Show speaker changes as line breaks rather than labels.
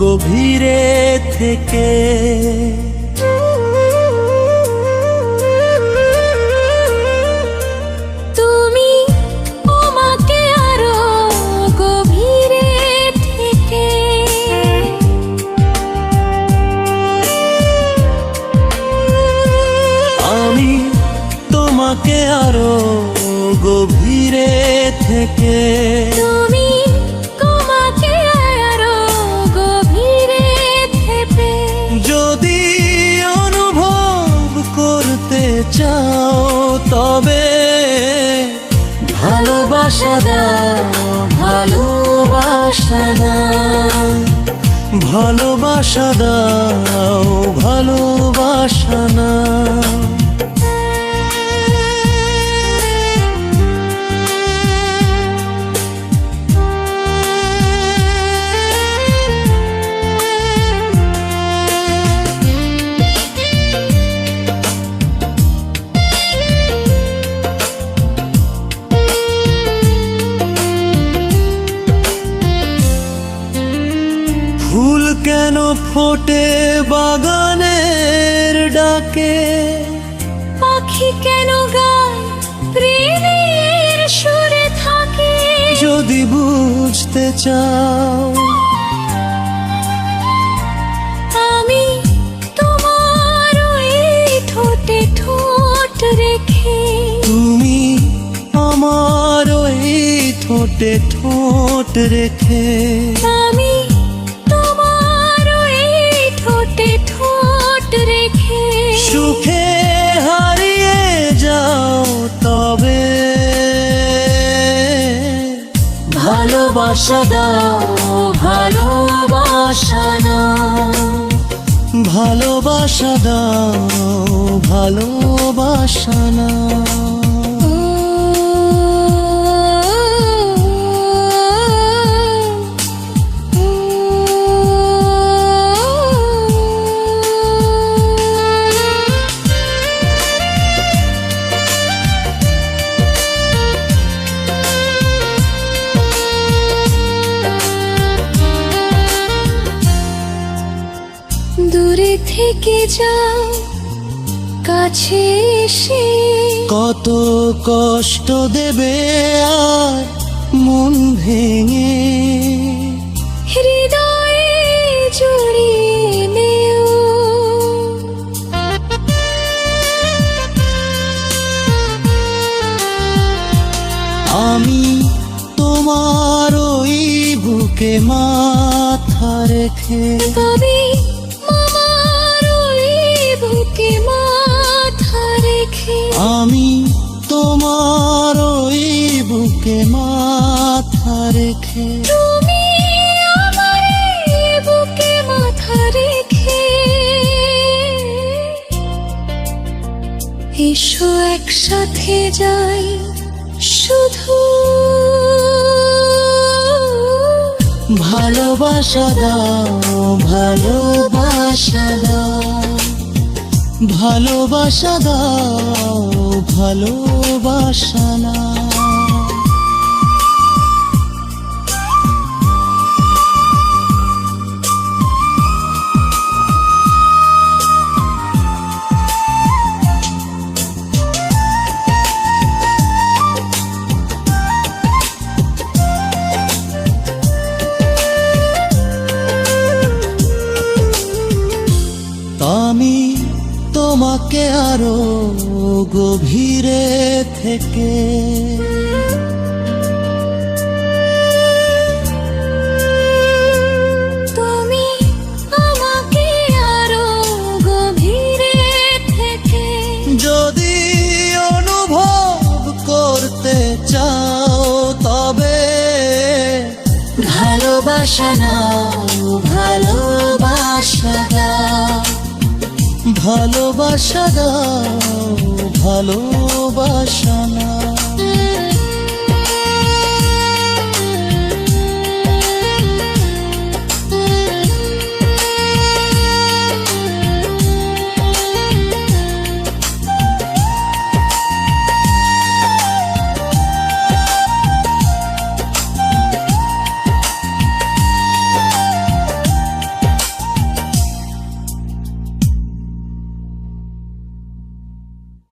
গভীরে থেকে।
তুমি আমাকে আরো গভীরে থেকে।
আমি তোমাকে আরো গভীরে থেকে।
তুমি আমাকে আরো গভীরে থেকে।
যদি অনুভব করতে চাও তবে ভালোবাসা দাও, ভালোবাসা দাও, ভালোবাসা দাও, ভালোবাসা নাও। ফুল কেন ফোটে বাগানের ডাকে,
পাখি কেন গায় প্রেমের সুরে থাকে।
যদি বুঝতে চাও
আমি তোমার ওই ঠোঁটে ঠোঁট রেখে।
তুমি আমার ওই ঠোঁটে ঠোঁট রেখে।
আমি তোমার ওই ঠোঁটে ঠোঁট রেখে।
সুখে হারিয়ে যাও তবে ভালোবাসা দাও, ভালোবাসা নাও, ভালোবাসা দাও, ভালোবাসা নাও।
দূরে থেকে যাও কাছে এসে।
কত কষ্ট দেবে আর মন ভেঙে,
হৃদয়ে জড়িয়ে নেও।
আমি তোমার ওই বুকে মাথা রেখে।
তবে মামার ওই বুকে মাথা রেখে।
আমি তোমার ওই বুকে মাথা রেখে।
তুমি আমার এই বুকে মাথা রেখে। এসো একসাথে যাই শুধু
ভালোবাসা দাও, ভালোবাসা দাও, ভালোবাসা দাও, ভালোবাসা নাও। আমি তোমাকে আরো গভীরে থেকে।
তুমি আমাকে আরো গভীরে থেকে।
যদি অনুভব করতে চাও তবে ভালোবাসা নাও, ভালোবাসা দাও, ভালোবাসা দাও, ভালোবাসা নাও।